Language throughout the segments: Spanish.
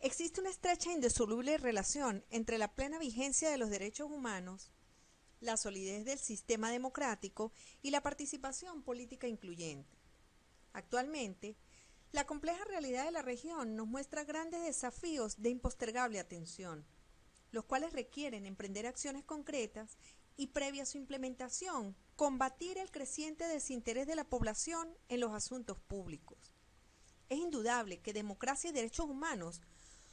Existe una estrecha e indisoluble relación entre la plena vigencia de los derechos humanos, la solidez del sistema democrático y la participación política incluyente. Actualmente, la compleja realidad de la región nos muestra grandes desafíos de impostergable atención, los cuales requieren emprender acciones concretas y previa a su implementación, combatir el creciente desinterés de la población en los asuntos públicos. Es indudable que democracia y derechos humanos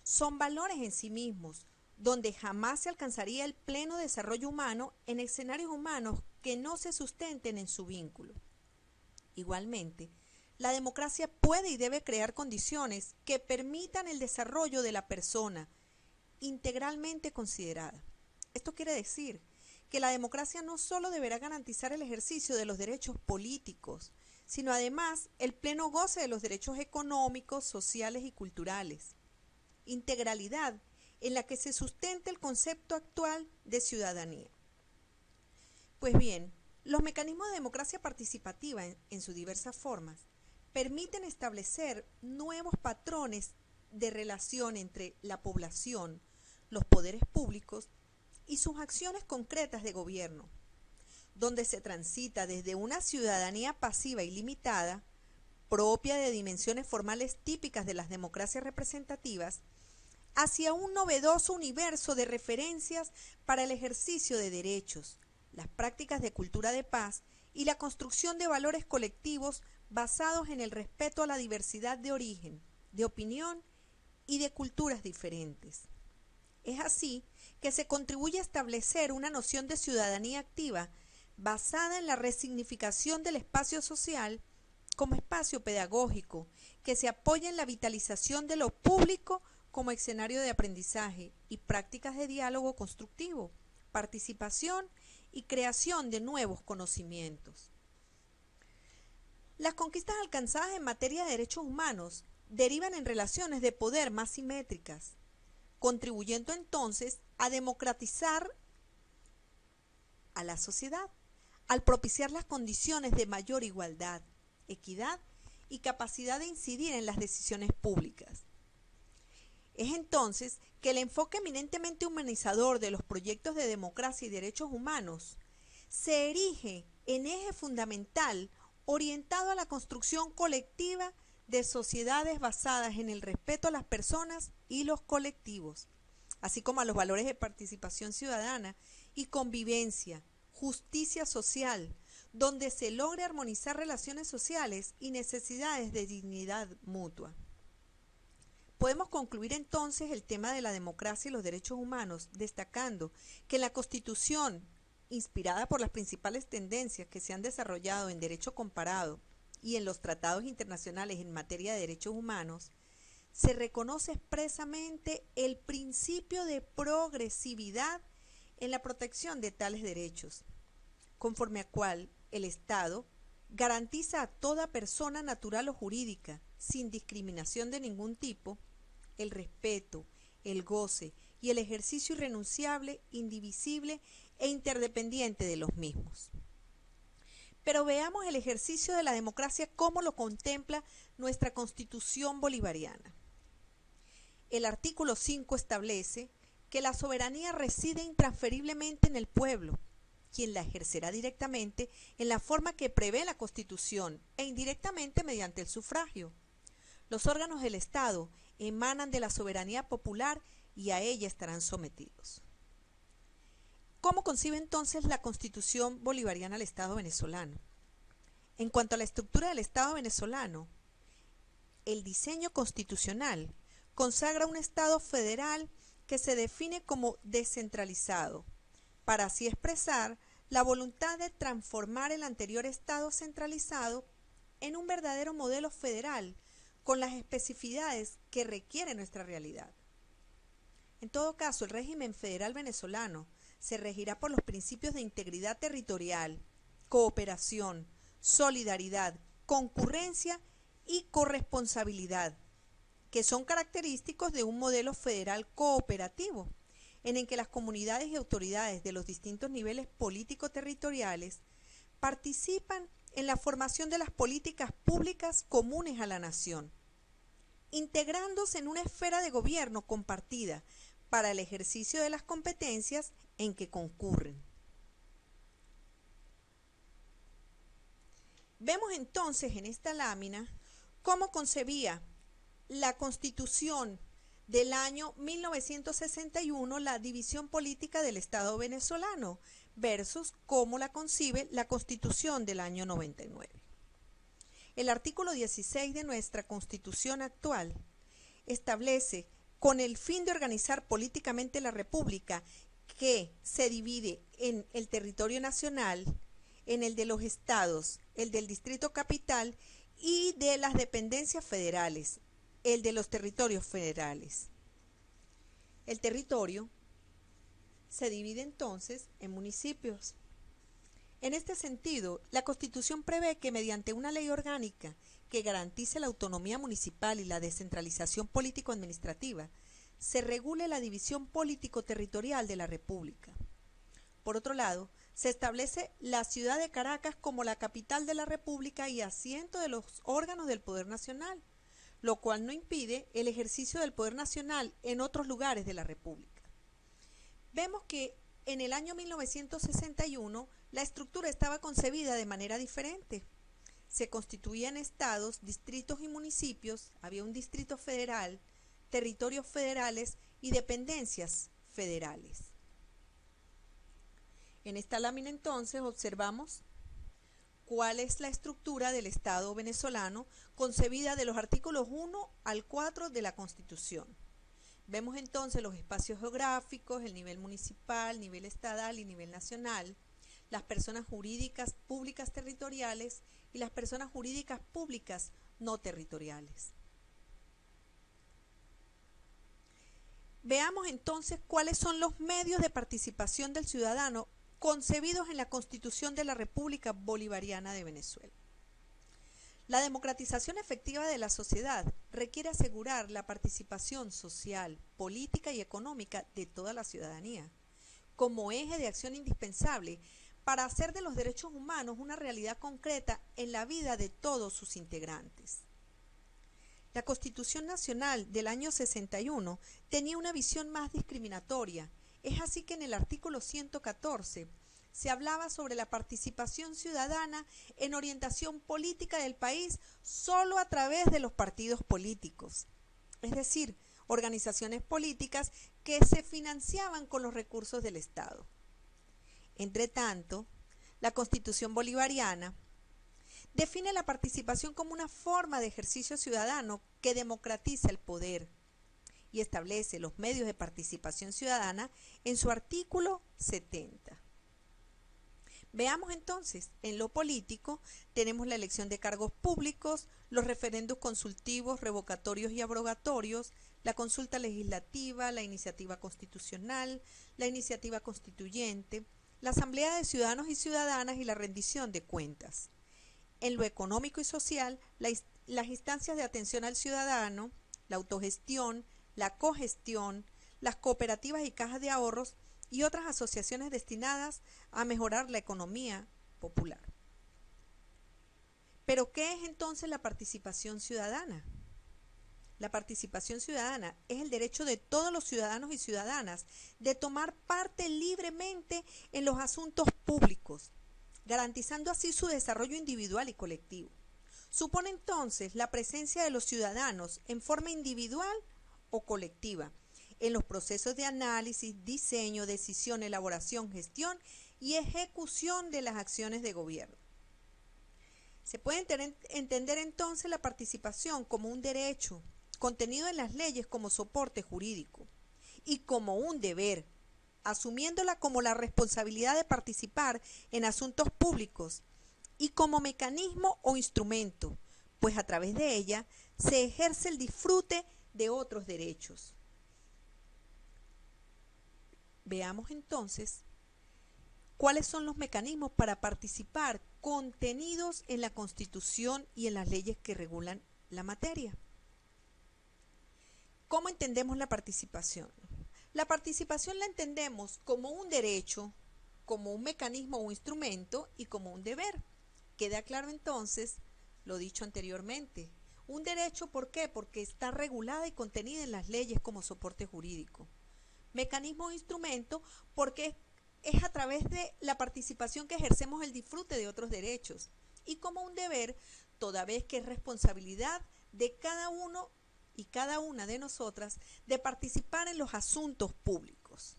son valores en sí mismos, donde jamás se alcanzaría el pleno desarrollo humano en escenarios humanos que no se sustenten en su vínculo. Igualmente, la democracia puede y debe crear condiciones que permitan el desarrollo de la persona, integralmente considerada. Esto quiere decir que la democracia no solo deberá garantizar el ejercicio de los derechos políticos, sino además el pleno goce de los derechos económicos, sociales y culturales. Integralidad en la que se sustenta el concepto actual de ciudadanía. Pues bien, los mecanismos de democracia participativa en sus diversas formas permiten establecer nuevos patrones de relación entre la población, los poderes públicos y sus acciones concretas de gobierno, donde se transita desde una ciudadanía pasiva y limitada, propia de dimensiones formales típicas de las democracias representativas, hacia un novedoso universo de referencias para el ejercicio de derechos, las prácticas de cultura de paz y la construcción de valores colectivos basados en el respeto a la diversidad de origen, de opinión y de culturas diferentes. Es así que se contribuye a establecer una noción de ciudadanía activa basada en la resignificación del espacio social como espacio pedagógico que se apoya en la vitalización de lo público como escenario de aprendizaje y prácticas de diálogo constructivo, participación y creación de nuevos conocimientos. Las conquistas alcanzadas en materia de derechos humanos derivan en relaciones de poder más simétricas, contribuyendo entonces a democratizar a la sociedad, al propiciar las condiciones de mayor igualdad, equidad y capacidad de incidir en las decisiones públicas. Es entonces que el enfoque eminentemente humanizador de los proyectos de democracia y derechos humanos se erige en eje fundamental orientado a la construcción colectiva de sociedades basadas en el respeto a las personas y los colectivos, así como a los valores de participación ciudadana y convivencia, justicia social, donde se logre armonizar relaciones sociales y necesidades de dignidad mutua. Podemos concluir entonces el tema de la democracia y los derechos humanos destacando que en la Constitución, inspirada por las principales tendencias que se han desarrollado en derecho comparado y en los tratados internacionales en materia de derechos humanos, se reconoce expresamente el principio de progresividad en la protección de tales derechos, conforme a cual el Estado garantiza a toda persona natural o jurídica, sin discriminación de ningún tipo, el respeto, el goce y el ejercicio irrenunciable, indivisible e interdependiente de los mismos. Pero veamos el ejercicio de la democracia como lo contempla nuestra Constitución bolivariana. El artículo 5 establece que la soberanía reside intransferiblemente en el pueblo, quien la ejercerá directamente en la forma que prevé la Constitución e indirectamente mediante el sufragio. Los órganos del Estado emanan de la soberanía popular y a ella estarán sometidos. ¿Cómo concibe entonces la Constitución bolivariana al Estado venezolano? En cuanto a la estructura del Estado venezolano, el diseño constitucional consagra un Estado federal que se define como descentralizado, para así expresar la voluntad de transformar el anterior Estado centralizado en un verdadero modelo federal con las especificidades que requiere nuestra realidad. En todo caso, el régimen federal venezolano se regirá por los principios de integridad territorial, cooperación, solidaridad, concurrencia y corresponsabilidad, que son característicos de un modelo federal cooperativo, en el que las comunidades y autoridades de los distintos niveles político-territoriales participan en la formación de las políticas públicas comunes a la nación. integrándose en una esfera de gobierno compartida para el ejercicio de las competencias en que concurren. Vemos entonces en esta lámina cómo concebía la Constitución del año 1961 la división política del Estado venezolano versus cómo la concibe la Constitución del año 99. El artículo 16 de nuestra Constitución actual establece, con el fin de organizar políticamente la República, que se divide en el territorio nacional, en el de los estados, el del Distrito Capital y de las dependencias federales, el de los territorios federales. El territorio se divide entonces en municipios. En este sentido, la Constitución prevé que mediante una ley orgánica que garantice la autonomía municipal y la descentralización político-administrativa, se regule la división político-territorial de la República. Por otro lado, se establece la ciudad de Caracas como la capital de la República y asiento de los órganos del Poder Nacional, lo cual no impide el ejercicio del Poder Nacional en otros lugares de la República. Vemos que en el año 1961 la estructura estaba concebida de manera diferente. Se constituían estados, distritos y municipios, había un distrito federal, territorios federales y dependencias federales. En esta lámina entonces observamos cuál es la estructura del Estado venezolano concebida de los artículos 1 al 4 de la Constitución. Vemos entonces los espacios geográficos, el nivel municipal, nivel estatal y nivel nacional, las personas jurídicas públicas territoriales y las personas jurídicas públicas no territoriales. Veamos entonces cuáles son los medios de participación del ciudadano concebidos en la Constitución de la República Bolivariana de Venezuela. La democratización efectiva de la sociedad requiere asegurar la participación social, política y económica de toda la ciudadanía, como eje de acción indispensable para hacer de los derechos humanos una realidad concreta en la vida de todos sus integrantes. La Constitución Nacional del año 61 tenía una visión más discriminatoria. Es así que en el artículo 114 se hablaba sobre la participación ciudadana en orientación política del país solo a través de los partidos políticos, es decir, organizaciones políticas que se financiaban con los recursos del Estado. Entre tanto, la Constitución bolivariana define la participación como una forma de ejercicio ciudadano que democratiza el poder y establece los medios de participación ciudadana en su artículo 70. Veamos entonces, en lo político tenemos la elección de cargos públicos, los referendos consultivos, revocatorios y abrogatorios, la consulta legislativa, la iniciativa constitucional, la iniciativa constituyente, la asamblea de ciudadanos y ciudadanas y la rendición de cuentas. En lo económico y social, las instancias de atención al ciudadano, la autogestión, la cogestión, las cooperativas y cajas de ahorros y otras asociaciones destinadas a mejorar la economía popular. ¿Pero qué es entonces la participación ciudadana? La participación ciudadana es el derecho de todos los ciudadanos y ciudadanas de tomar parte libremente en los asuntos públicos, garantizando así su desarrollo individual y colectivo. Supone entonces la presencia de los ciudadanos en forma individual o colectiva en los procesos de análisis, diseño, decisión, elaboración, gestión y ejecución de las acciones de gobierno. Se puede entender entonces la participación como un derecho contenido en las leyes como soporte jurídico y como un deber, asumiéndola como la responsabilidad de participar en asuntos públicos y como mecanismo o instrumento, pues a través de ella se ejerce el disfrute de otros derechos. Veamos entonces cuáles son los mecanismos para participar contenidos en la Constitución y en las leyes que regulan la materia. ¿Cómo entendemos la participación? La participación la entendemos como un derecho, como un mecanismo o instrumento y como un deber. Queda claro entonces lo dicho anteriormente. Un derecho, ¿por qué? Porque está regulada y contenida en las leyes como soporte jurídico. Mecanismo o instrumento, porque es a través de la participación que ejercemos el disfrute de otros derechos. Y como un deber, toda vez que es responsabilidad de cada uno y cada una de nosotras de participar en los asuntos públicos.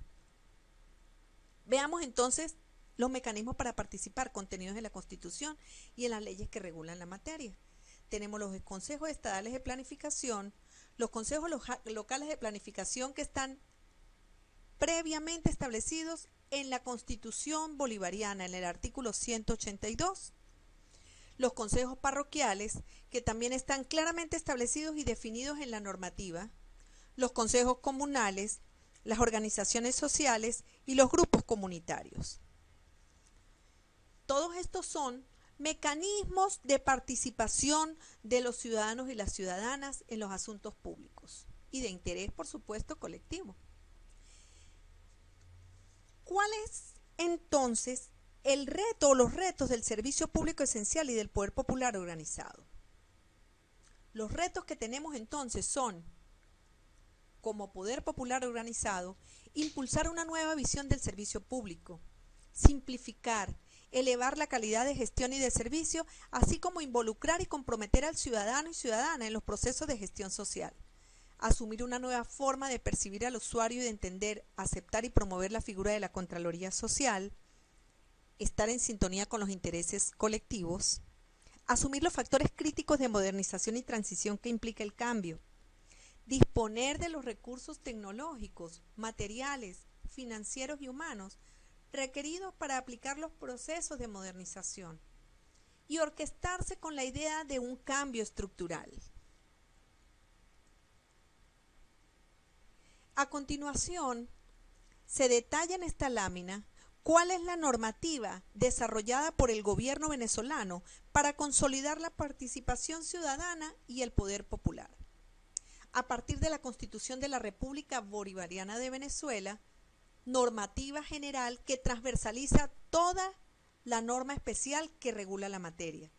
Veamos entonces los mecanismos para participar contenidos en la Constitución y en las leyes que regulan la materia. Tenemos los consejos estadales de planificación, los consejos locales de planificación que están previamente establecidos en la Constitución bolivariana, en el artículo 182. Los consejos parroquiales, que también están claramente establecidos y definidos en la normativa. Los consejos comunales, las organizaciones sociales y los grupos comunitarios. Todos estos son mecanismos de participación de los ciudadanos y las ciudadanas en los asuntos públicos y de interés, por supuesto, colectivo. ¿Cuál es entonces el reto o los retos del servicio público esencial y del poder popular organizado? Los retos que tenemos entonces son, como poder popular organizado, impulsar una nueva visión del servicio público, simplificar, elevar la calidad de gestión y de servicio, así como involucrar y comprometer al ciudadano y ciudadana en los procesos de gestión social. Asumir una nueva forma de percibir al usuario y de entender, aceptar y promover la figura de la Contraloría Social, estar en sintonía con los intereses colectivos, asumir los factores críticos de modernización y transición que implica el cambio, disponer de los recursos tecnológicos, materiales, financieros y humanos requeridos para aplicar los procesos de modernización y orquestarse con la idea de un cambio estructural. A continuación, se detalla en esta lámina cuál es la normativa desarrollada por el gobierno venezolano para consolidar la participación ciudadana y el poder popular. A partir de la Constitución de la República Bolivariana de Venezuela, normativa general que transversaliza toda la norma especial que regula la materia.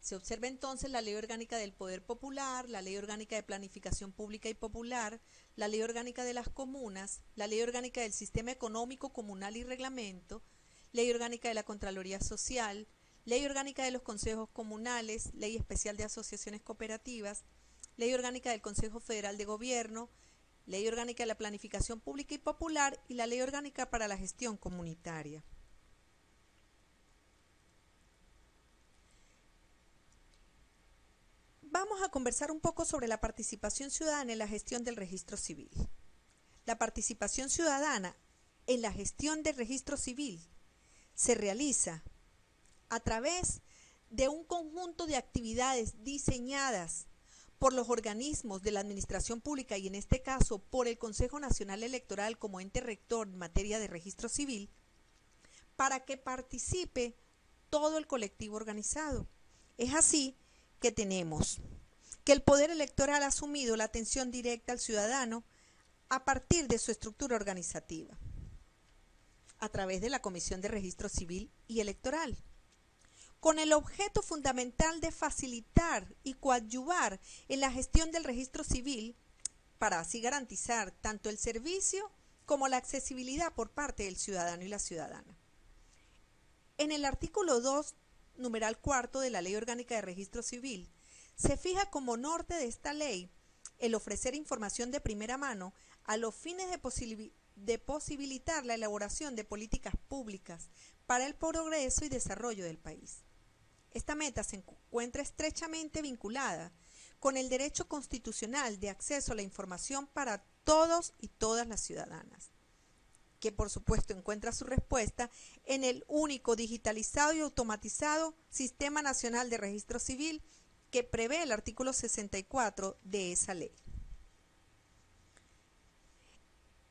Se observa entonces la Ley Orgánica del Poder Popular, la Ley Orgánica de Planificación Pública y Popular, la Ley Orgánica de las Comunas, la Ley Orgánica del Sistema Económico Comunal y Reglamento, Ley Orgánica de la Contraloría Social, Ley Orgánica de los Consejos Comunales, Ley Especial de Asociaciones Cooperativas, Ley Orgánica del Consejo Federal de Gobierno, Ley Orgánica de la Planificación Pública y Popular y la Ley Orgánica para la Gestión Comunitaria. Vamos a conversar un poco sobre la participación ciudadana en la gestión del registro civil. La participación ciudadana en la gestión del registro civil se realiza a través de un conjunto de actividades diseñadas por los organismos de la administración pública y en este caso por el Consejo Nacional Electoral como ente rector en materia de registro civil, para que participe todo el colectivo organizado. Es así que tenemos que el poder electoral ha asumido la atención directa al ciudadano a partir de su estructura organizativa, a través de la Comisión de Registro Civil y Electoral, con el objeto fundamental de facilitar y coadyuvar en la gestión del registro civil para así garantizar tanto el servicio como la accesibilidad por parte del ciudadano y la ciudadana. En el artículo 2, numeral cuarto de la Ley Orgánica de Registro Civil, se fija como norte de esta ley el ofrecer información de primera mano a los fines de posibilitar la elaboración de políticas públicas para el progreso y desarrollo del país. Esta meta se encuentra estrechamente vinculada con el derecho constitucional de acceso a la información para todos y todas las ciudadanas, que por supuesto encuentra su respuesta en el único digitalizado y automatizado Sistema Nacional de Registro Civil que prevé el artículo 64 de esa ley.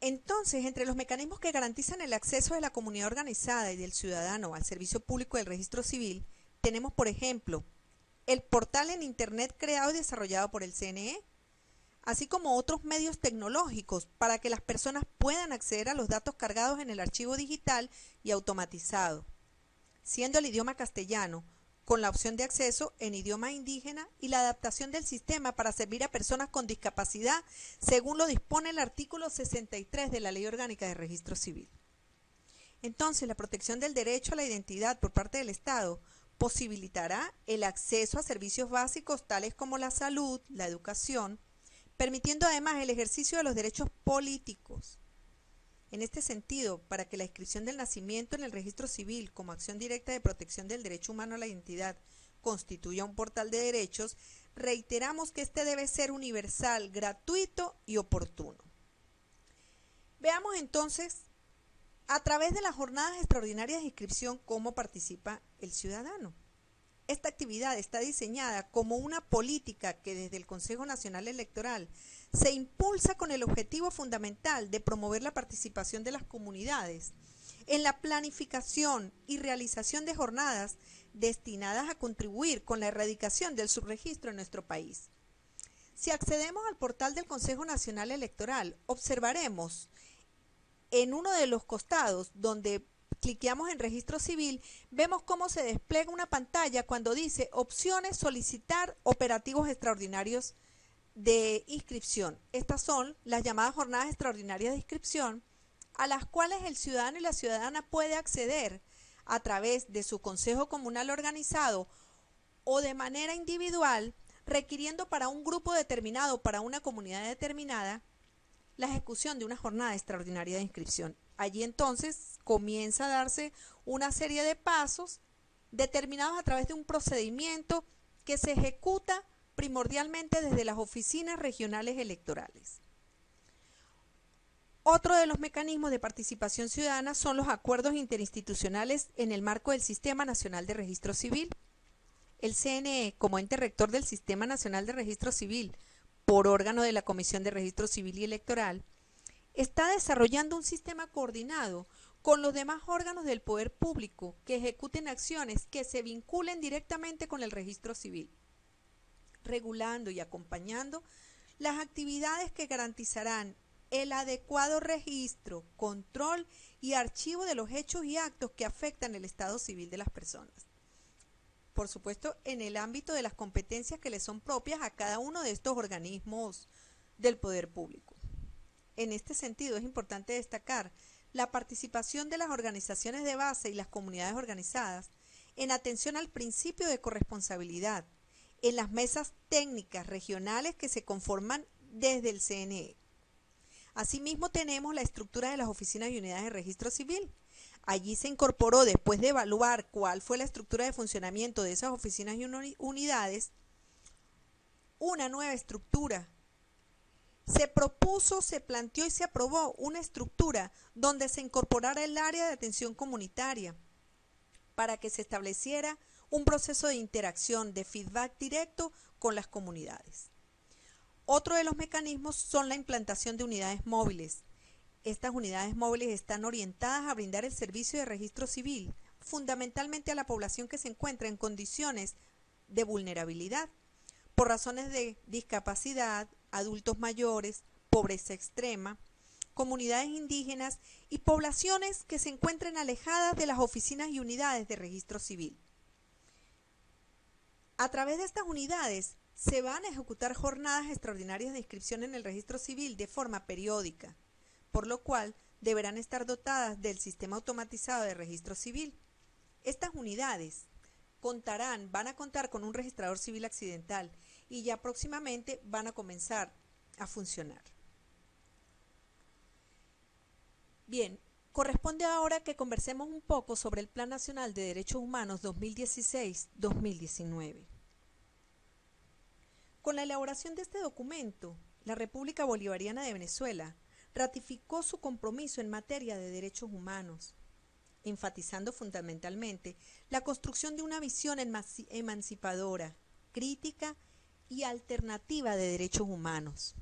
Entonces, entre los mecanismos que garantizan el acceso de la comunidad organizada y del ciudadano al servicio público del registro civil, tenemos, por ejemplo, el portal en Internet creado y desarrollado por el CNE, así como otros medios tecnológicos para que las personas puedan acceder a los datos cargados en el archivo digital y automatizado, siendo el idioma castellano con la opción de acceso en idioma indígena y la adaptación del sistema para servir a personas con discapacidad, según lo dispone el artículo 63 de la Ley Orgánica de Registro Civil. Entonces, la protección del derecho a la identidad por parte del Estado posibilitará el acceso a servicios básicos tales como la salud, la educación, permitiendo además el ejercicio de los derechos políticos. En este sentido, para que la inscripción del nacimiento en el registro civil como acción directa de protección del derecho humano a la identidad constituya un portal de derechos, reiteramos que este debe ser universal, gratuito y oportuno. Veamos entonces, a través de las jornadas extraordinarias de inscripción, cómo participa el ciudadano. Esta actividad está diseñada como una política que desde el Consejo Nacional Electoral se impulsa con el objetivo fundamental de promover la participación de las comunidades en la planificación y realización de jornadas destinadas a contribuir con la erradicación del subregistro en nuestro país. Si accedemos al portal del Consejo Nacional Electoral, observaremos en uno de los costados donde cliqueamos en registro civil, vemos cómo se despliega una pantalla cuando dice opciones solicitar operativos extraordinarios de inscripción. Estas son las llamadas jornadas extraordinarias de inscripción a las cuales el ciudadano y la ciudadana puede acceder a través de su consejo comunal organizado o de manera individual, requiriendo para un grupo determinado, para una comunidad determinada, la ejecución de una jornada extraordinaria de inscripción. Allí entonces comienza a darse una serie de pasos determinados a través de un procedimiento que se ejecuta primordialmente desde las oficinas regionales electorales. Otro de los mecanismos de participación ciudadana son los acuerdos interinstitucionales en el marco del Sistema Nacional de Registro Civil. El CNE, como ente rector del Sistema Nacional de Registro Civil, por órgano de la Comisión de Registro Civil y Electoral, está desarrollando un sistema coordinado con los demás órganos del poder público que ejecuten acciones que se vinculen directamente con el registro civil, regulando y acompañando las actividades que garantizarán el adecuado registro, control y archivo de los hechos y actos que afectan el estado civil de las personas. Por supuesto, en el ámbito de las competencias que le son propias a cada uno de estos organismos del poder público. En este sentido, es importante destacar la participación de las organizaciones de base y las comunidades organizadas en atención al principio de corresponsabilidad en las mesas técnicas regionales que se conforman desde el CNE. Asimismo, tenemos la estructura de las oficinas y unidades de registro civil. Allí se incorporó, después de evaluar cuál fue la estructura de funcionamiento de esas oficinas y unidades, una nueva estructura. Se propuso, se planteó y se aprobó una estructura donde se incorporara el área de atención comunitaria para que se estableciera un proceso de interacción, de feedback directo con las comunidades. Otro de los mecanismos son la implantación de unidades móviles. Estas unidades móviles están orientadas a brindar el servicio de registro civil, fundamentalmente a la población que se encuentra en condiciones de vulnerabilidad, por razones de discapacidad, adultos mayores, pobreza extrema, comunidades indígenas y poblaciones que se encuentren alejadas de las oficinas y unidades de registro civil. A través de estas unidades se van a ejecutar jornadas extraordinarias de inscripción en el registro civil de forma periódica, por lo cual deberán estar dotadas del sistema automatizado de registro civil. Estas unidades van a contar con un registrador civil accidental y ya próximamente van a comenzar a funcionar. Bien, corresponde ahora que conversemos un poco sobre el Plan Nacional de Derechos Humanos 2016-2019. Con la elaboración de este documento, la República Bolivariana de Venezuela ratificó su compromiso en materia de derechos humanos, enfatizando fundamentalmente la construcción de una visión emancipadora, crítica y alternativa de derechos humanos.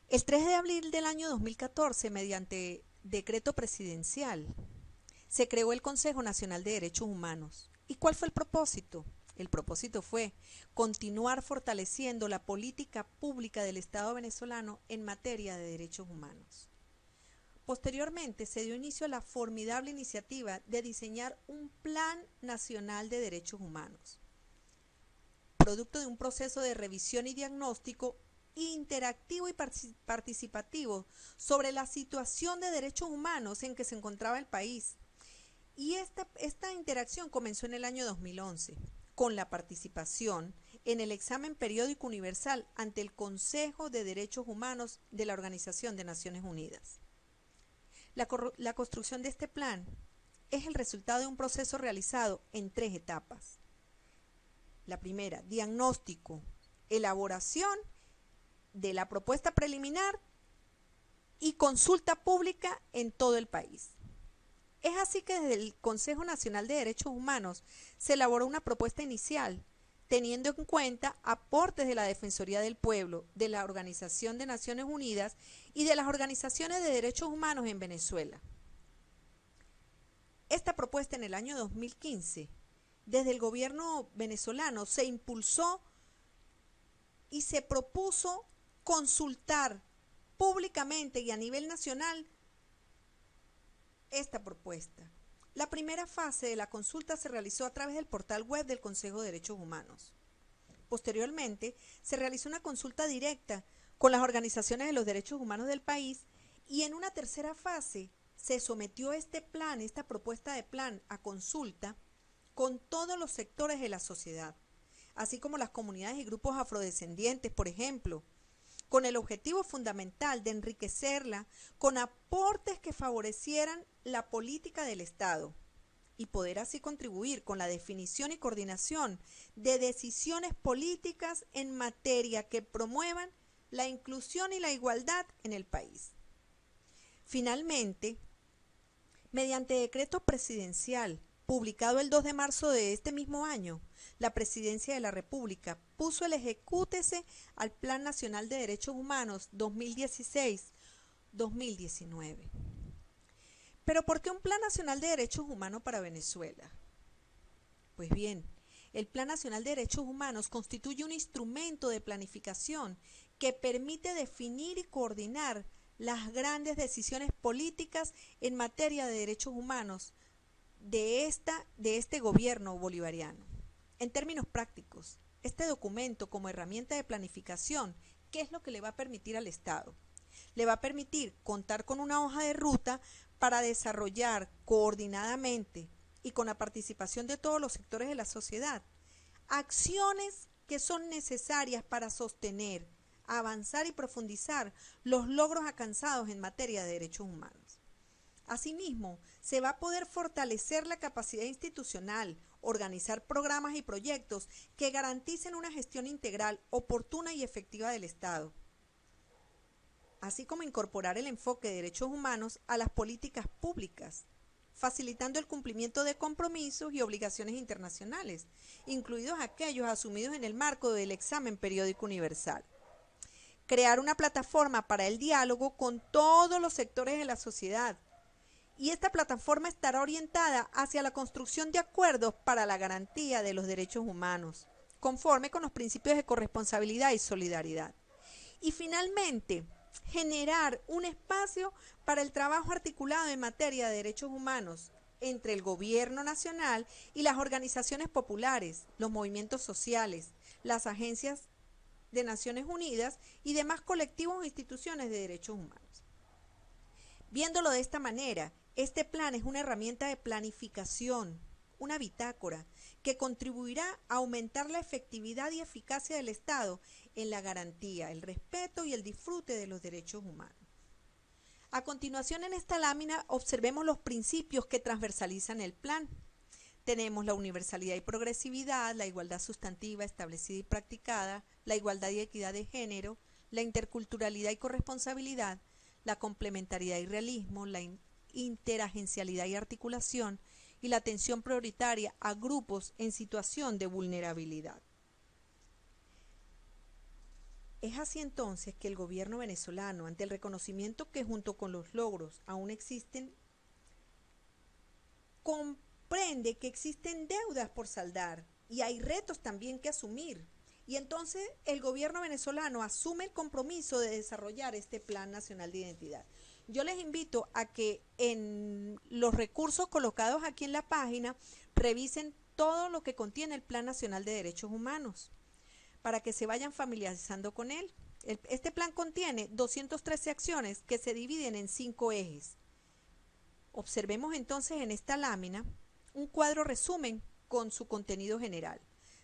El 3 de abril del año 2014, mediante decreto presidencial, se creó el Consejo Nacional de Derechos Humanos. ¿Y cuál fue el propósito? El propósito fue continuar fortaleciendo la política pública del Estado venezolano en materia de derechos humanos. Posteriormente se dio inicio a la formidable iniciativa de diseñar un Plan Nacional de Derechos Humanos, producto de un proceso de revisión y diagnóstico interactivo y participativo sobre la situación de derechos humanos en que se encontraba el país. Y esta interacción comenzó en el año 2011, con la participación en el examen periódico universal ante el Consejo de Derechos Humanos de la Organización de Naciones Unidas. La construcción de este plan es el resultado de un proceso realizado en 3 etapas. La primera, diagnóstico, elaboración de la propuesta preliminar y consulta pública en todo el país. Es así que desde el Consejo Nacional de Derechos Humanos se elaboró una propuesta inicial, teniendo en cuenta aportes de la Defensoría del Pueblo, de la Organización de Naciones Unidas y de las organizaciones de derechos humanos en Venezuela. Esta propuesta en el año 2015, desde el gobierno venezolano, se impulsó y se propuso consultar públicamente y a nivel nacional esta propuesta. La primera fase de la consulta se realizó a través del portal web del Consejo de Derechos Humanos. Posteriormente, se realizó una consulta directa con las organizaciones de los derechos humanos del país y en una tercera fase se sometió esta propuesta de plan a consulta con todos los sectores de la sociedad, así como las comunidades y grupos afrodescendientes, por ejemplo, con el objetivo fundamental de enriquecerla con aportes que favorecieran la política del Estado y poder así contribuir con la definición y coordinación de decisiones políticas en materia que promuevan la inclusión y la igualdad en el país. Finalmente, mediante decreto presidencial publicado el 2 de marzo de este mismo año, la Presidencia de la República puso el ejecútese al Plan Nacional de Derechos Humanos 2016-2019. ¿Pero por qué un Plan Nacional de Derechos Humanos para Venezuela? Pues bien, el Plan Nacional de Derechos Humanos constituye un instrumento de planificación que permite definir y coordinar las grandes decisiones políticas en materia de derechos humanos de este gobierno bolivariano. En términos prácticos, este documento como herramienta de planificación, ¿qué es lo que le va a permitir al Estado? Le va a permitir contar con una hoja de ruta para desarrollar coordinadamente y con la participación de todos los sectores de la sociedad acciones que son necesarias para sostener, avanzar y profundizar los logros alcanzados en materia de derechos humanos. Asimismo, se va a poder fortalecer la capacidad institucional, organizar programas y proyectos que garanticen una gestión integral, oportuna y efectiva del Estado, así como incorporar el enfoque de derechos humanos a las políticas públicas, facilitando el cumplimiento de compromisos y obligaciones internacionales, incluidos aquellos asumidos en el marco del examen periódico universal. Crear una plataforma para el diálogo con todos los sectores de la sociedad, y esta plataforma estará orientada hacia la construcción de acuerdos para la garantía de los derechos humanos, conforme con los principios de corresponsabilidad y solidaridad. Y finalmente, generar un espacio para el trabajo articulado en materia de derechos humanos entre el gobierno nacional y las organizaciones populares, los movimientos sociales, las agencias de Naciones Unidas y demás colectivos o instituciones de derechos humanos. Viéndolo de esta manera, este plan es una herramienta de planificación, una bitácora, que contribuirá a aumentar la efectividad y eficacia del Estado en la garantía, el respeto y el disfrute de los derechos humanos. A continuación, en esta lámina observemos los principios que transversalizan el plan. Tenemos la universalidad y progresividad, la igualdad sustantiva establecida y practicada, la igualdad y equidad de género, la interculturalidad y corresponsabilidad, la complementariedad y realismo, la interagencialidad y articulación, y la atención prioritaria a grupos en situación de vulnerabilidad. Es así entonces que el gobierno venezolano, ante el reconocimiento que junto con los logros aún existen, comprende que existen deudas por saldar y hay retos también que asumir. Y entonces el gobierno venezolano asume el compromiso de desarrollar este Plan Nacional de Identidad. Yo les invito a que en los recursos colocados aquí en la página revisen todo lo que contiene el Plan Nacional de Derechos Humanos para que se vayan familiarizando con él. Este plan contiene 213 acciones que se dividen en 5 ejes. Observemos entonces en esta lámina un cuadro resumen con su contenido general.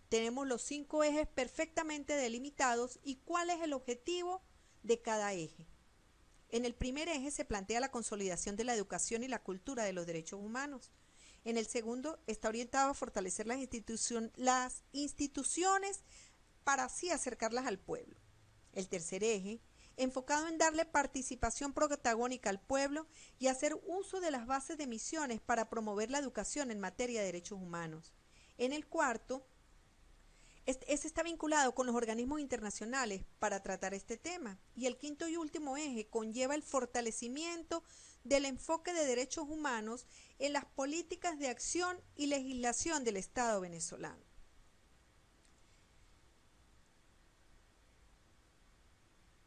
Tenemos los 5 ejes perfectamente delimitados y cuál es el objetivo de cada eje. En el primer eje se plantea la consolidación de la educación y la cultura de los derechos humanos. En el segundo está orientado a fortalecer las instituciones para así acercarlas al pueblo. El tercer eje, enfocado en darle participación protagónica al pueblo y hacer uso de las bases de misiones para promover la educación en materia de derechos humanos. En el cuarto, este está vinculado con los organismos internacionales para tratar este tema. Y el quinto y último eje conlleva el fortalecimiento del enfoque de derechos humanos en las políticas de acción y legislación del Estado venezolano.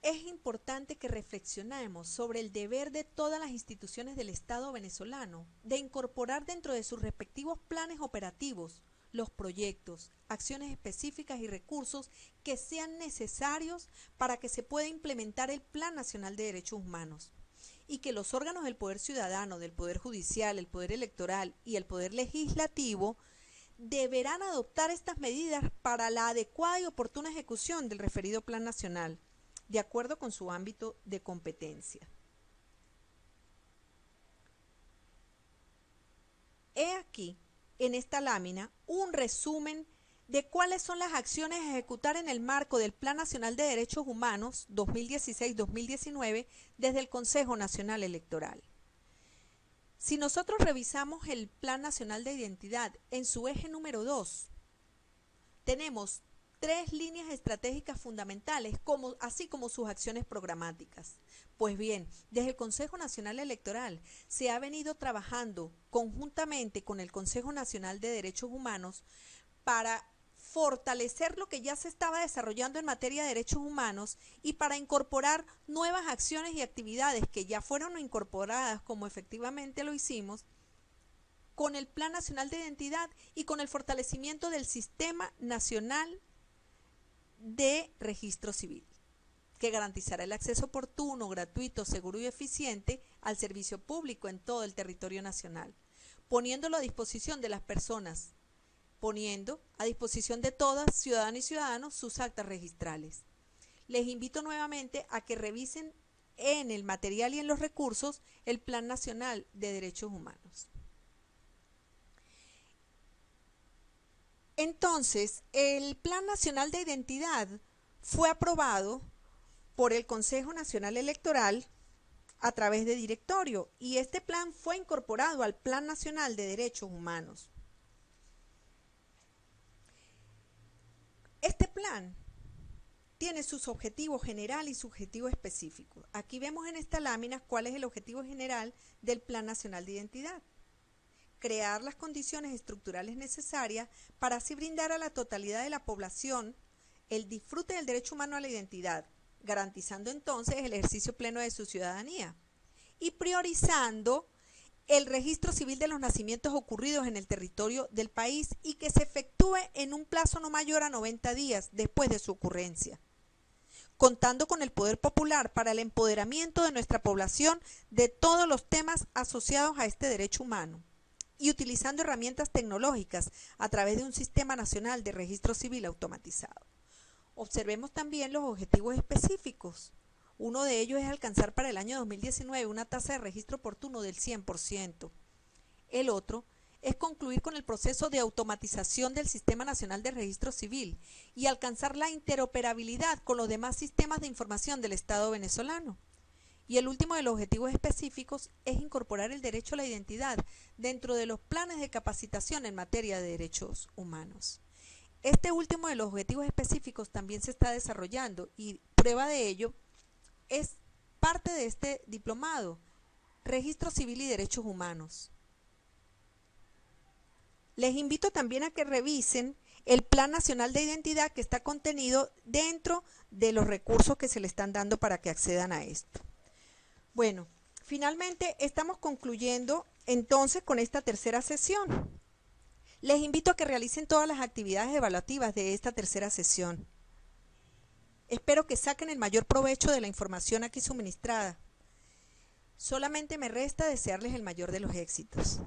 Es importante que reflexionemos sobre el deber de todas las instituciones del Estado venezolano de incorporar dentro de sus respectivos planes operativos los proyectos, acciones específicas y recursos que sean necesarios para que se pueda implementar el Plan Nacional de Derechos Humanos y que los órganos del Poder Ciudadano, del Poder Judicial, el Poder Electoral y el Poder Legislativo deberán adoptar estas medidas para la adecuada y oportuna ejecución del referido Plan Nacional, de acuerdo con su ámbito de competencia. He aquí, en esta lámina, un resumen de cuáles son las acciones a ejecutar en el marco del Plan Nacional de Derechos Humanos 2016-2019 desde el Consejo Nacional Electoral. Si nosotros revisamos el Plan Nacional de Identidad en su eje número 2, tenemos 3 líneas estratégicas fundamentales, así como sus acciones programáticas. Pues bien, desde el Consejo Nacional Electoral se ha venido trabajando conjuntamente con el Consejo Nacional de Derechos Humanos para fortalecer lo que ya se estaba desarrollando en materia de derechos humanos y para incorporar nuevas acciones y actividades que ya fueron incorporadas, como efectivamente lo hicimos, con el Plan Nacional de Identidad y con el fortalecimiento del Sistema Nacional de Registro Civil, que garantizará el acceso oportuno, gratuito, seguro y eficiente al servicio público en todo el territorio nacional, poniéndolo a disposición de las personas, poniendo a disposición de todas, ciudadanas y ciudadanos, sus actas registrales. Les invito nuevamente a que revisen en el material y en los recursos el Plan Nacional de Derechos Humanos. Entonces, el Plan Nacional de Identidad fue aprobado por el Consejo Nacional Electoral a través de directorio y este plan fue incorporado al Plan Nacional de Derechos Humanos. Este plan tiene sus objetivos general y su objetivo específico. Aquí vemos en esta lámina cuál es el objetivo general del Plan Nacional de Identidad. Crear las condiciones estructurales necesarias para así brindar a la totalidad de la población el disfrute del derecho humano a la identidad, garantizando entonces el ejercicio pleno de su ciudadanía y priorizando el registro civil de los nacimientos ocurridos en el territorio del país y que se efectúe en un plazo no mayor a 90 días después de su ocurrencia, contando con el poder popular para el empoderamiento de nuestra población de todos los temas asociados a este derecho humano y utilizando herramientas tecnológicas a través de un sistema nacional de registro civil automatizado. Observemos también los objetivos específicos. Uno de ellos es alcanzar para el año 2019 una tasa de registro oportuno del 100%. El otro es concluir con el proceso de automatización del Sistema Nacional de Registro Civil y alcanzar la interoperabilidad con los demás sistemas de información del Estado venezolano. Y el último de los objetivos específicos es incorporar el derecho a la identidad dentro de los planes de capacitación en materia de derechos humanos. Este último de los objetivos específicos también se está desarrollando y prueba de ello es parte de este diplomado, Registro Civil y Derechos Humanos. Les invito también a que revisen el Plan Nacional de Identidad que está contenido dentro de los recursos que se le están dando para que accedan a esto. Bueno, Finalmente, estamos concluyendo entonces con esta tercera sesión. Les invito a que realicen todas las actividades evaluativas de esta tercera sesión. Espero que saquen el mayor provecho de la información aquí suministrada. Solamente me resta desearles el mayor de los éxitos.